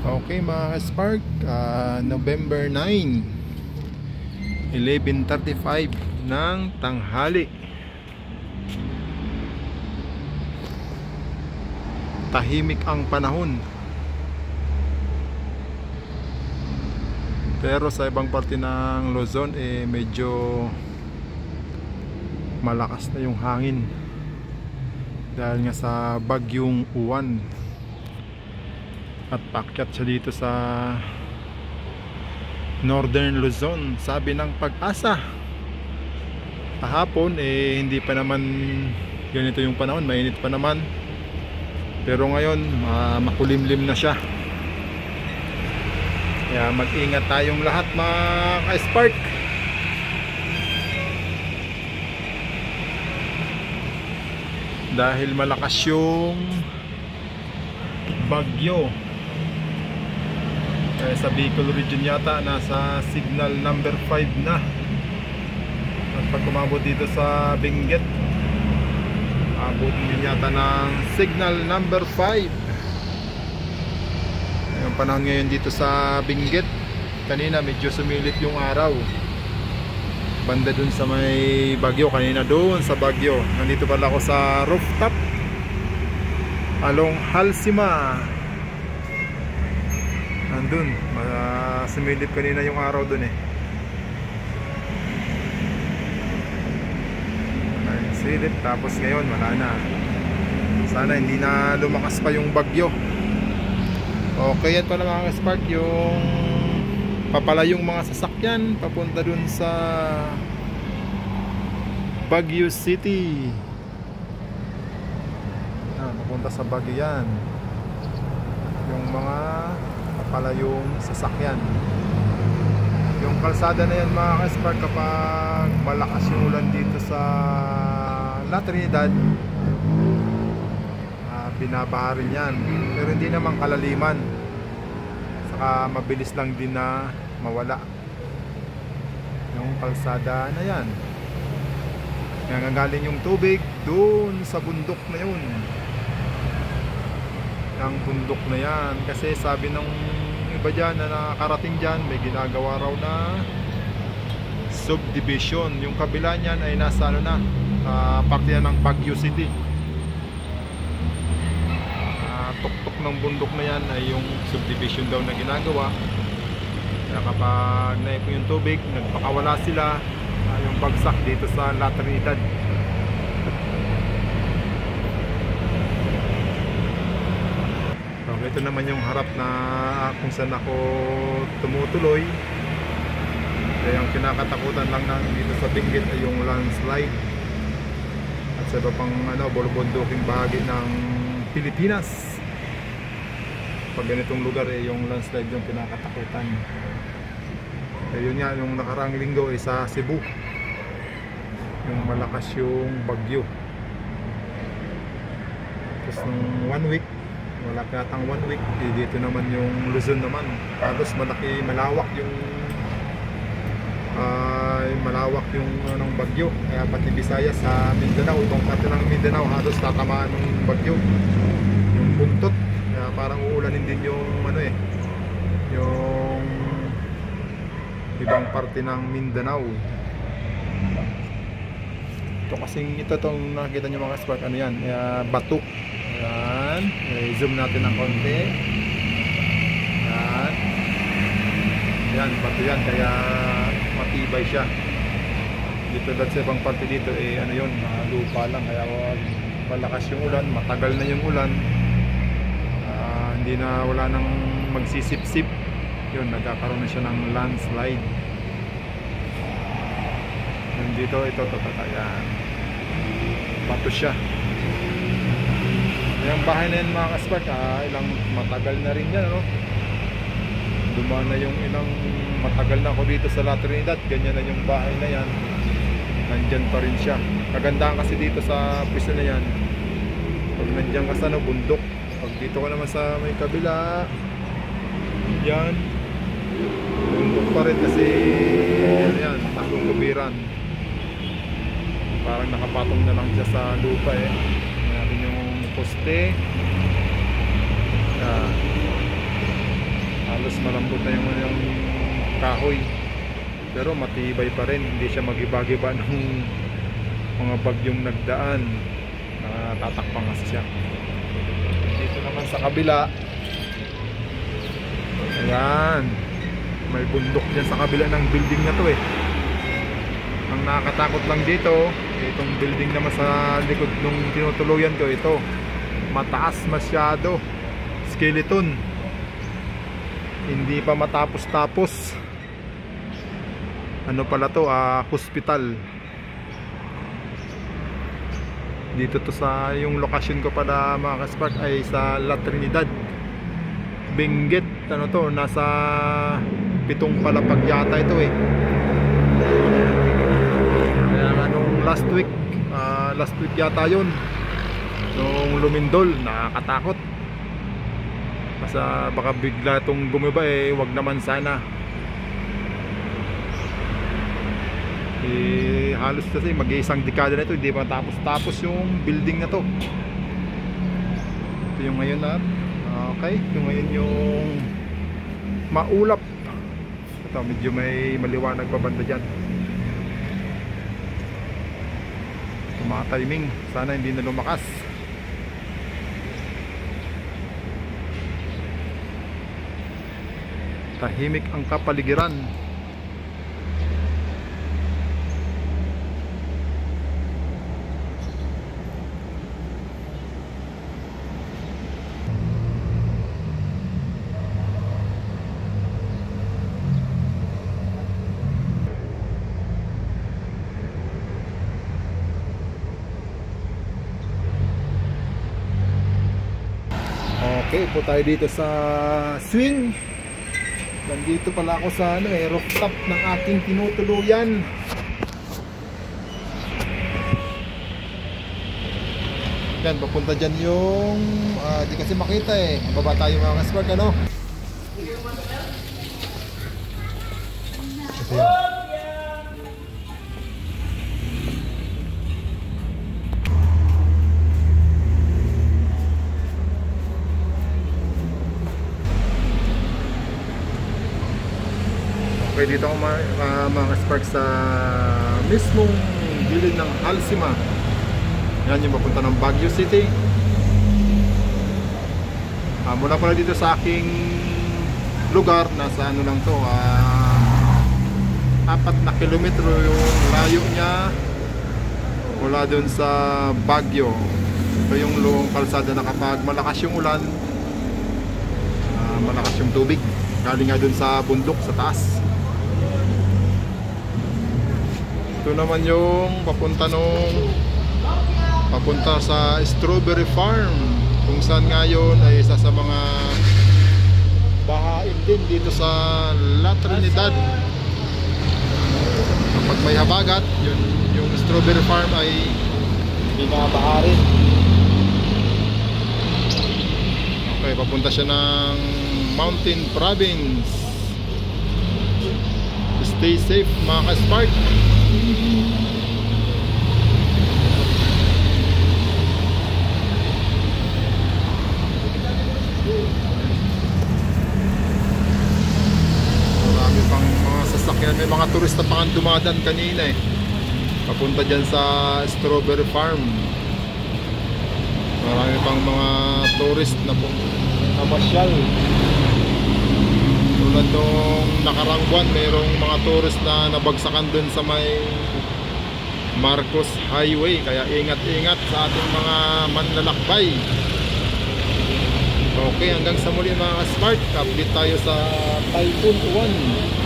Okay mga Spark, November 9, 11:35 ng tanghali. Tahimik ang panahon. Pero sa ibang parte ng Luzon medyo malakas na yung hangin dahil nga sa bagyong Uwan. At paakyat siya dito sa Northern Luzon, sabi ng Pag-asa. Kahapon hindi pa naman ganito yung panahon, mainit pa naman. Pero ngayon makulimlim na siya. Kaya mag-ingat tayong lahat mga ka-Spark. Dahil malakas yung bagyo. Sa Bicol region yata nasa signal number 5 na. At pag umabot dito sa Benguet, abot din yata ng signal number 5. Yung panahon ngayon dito sa Benguet, kanina medyo sumilip yung araw banda dun sa may bagyo. Kanina dun sa bagyo, nandito pala ako sa rooftop along Halsima. Nandun, sumilip kanina yung araw dun silip, tapos ngayon wala na. Sana hindi na lumakas pa yung bagyo. Okay, yan pala mga Spark, yung papalayong mga sasakyan papunta dun sa Baguio City. Papunta sa Baguio yan, yung mga papalayong sasakyan. Yung kalsada na yan mga Spark, kapag malakas yung ulan dito sa La Trinidad, binabaha rin yan. Pero hindi naman kalaliman, saka mabilis lang din na mawala yung kalsada na yan. Nangagaling yung tubig doon sa bundok na yun, yung bundok na yan. Kasi sabi ng iba dyan na nakarating dyan, may ginagawa raw na subdivision. Yung kabila niyan ay nasa parte yan ng Baguio City. Tuktok ng bundok na yan ay yung subdivision daw na ginagawa. Kaya kapag naipon yung tubig, nagpakawala sila, yung bagsak dito sa La Trinidad. So, ito naman yung harap na kung saan ako tumutuloy. Kaya yung kinakatakutan lang na dito sa Benguet ay yung landslide at sa iba pang bulubunduking bahagi ng Pilipinas. Pag ganitong lugar yung landslide yung kinakatakutan. Yun nga, yung nakarang linggo sa Cebu, yung malakas yung bagyo. Tapos nung 1 week, wala pa yatang 1 week, dito naman yung Luzon naman, halos malawak yung bagyo. Kaya pati Visayas sa Mindanao, itong parte ng Mindanao halos tatamaan ng bagyo, yung buntot. Kaya parang uulanin din yung yung ibang parte ng Mindanao. Ito kasing itong nakikita nyo mga Spark, yan, bato. Yan, zoom natin ng konti. Yan, bato yan, kaya matibay siya. Dito dahil sa ibang parte dito lupa lang, kaya malakas yung ulan, matagal na yung ulan, hindi na, wala nang magsisip-sip, yun, nagkakaroon na siya ng landslide. Yun dito, ito, yan, bato siya. Yung bahay na yan mga Spark, ilang matagal na rin yan, dumaan na yung ilang matagal na ako dito sa La Trinidad. Ganyan na yung bahay na yan, nandyan pa rin siya. Kagandahan kasi dito sa pwesto na yan, pag nandyan ka sa bundok, pag dito ka naman sa may kabila, yan, bundok pa rin kasi yan, takong kubiran. Parang nakapatong na lang siya sa lupa natin yung poste. halos malambot na yung kahoy, pero matibay pa rin, hindi siya magiba-giba ng mga bagyong nagdaan. Tatakpan kasi siya. Dito naman sa kabila, ayan, may bundok dyan sa kabila ng building na to eh. Ang nakakatakot lang dito, itong building naman sa likod nung tinutuluyan ko, ito mataas masyado, skeleton, hindi pa matapos-tapos. Ano pala to, hospital. Dito to sa yung lokasyon ko pala mga kaspark ay sa La Trinidad, Benguet. Ano to, nasa 7 palapag yata ito eh. Kaya anong last week yata yun, nung lumindol, nakakatakot. Basta baka bigla itong gumiba eh, wag naman sana. Halos kasi mag-iisang dekada na ito, hindi pa tapos yung building na to. Ito yung ngayon na, okay, ito ngayon yung maulap. Ito medyo may maliwanag pa banda dyan. Tumatiming, sana hindi na lumakas. Tahimik ang kapaligiran. Okay, po tayo dito sa swing. Nandito pala ako sa rooftop ng ating tinutuluyan. Yan, papunta dyan yung di kasi makita eh. Baba tayo mga kaspark, ano? Ito yan. Okay, dito ako mga spark sa mismong gilid ng Halsima. Yan yung papunta ng Baguio City. Mula pala dito sa aking lugar, nasa ano lang to, 4 na kilometro yung layo niya mula dun sa Baguio. Ito yung luong kalsada na kapag malakas yung ulan, malakas yung tubig, galing nga dun sa bundok sa taas. Ito naman yung papunta sa Strawberry Farm, kung saan ngayon ay isa sa mga bahain din dito sa La Trinidad. Kapag may habagat, yung Strawberry Farm ay binabaha rin. Okay, papunta siya ng Mountain Province. Stay safe mga ka-spark. Marami pang mga sasakyan, may mga turista pang dumadaan kanina eh, papunta dyan sa Strawberry Farm. Marami pang mga tourist na masyal. Tulad nung nakarang buwan, mayroong mga tourist na nabagsakan dun sa may Marcos Highway. Kaya ingat-ingat sa ating mga manlalakbay. Okay, hanggang sa muli mga smart. Update tayo sa Typhoon 1.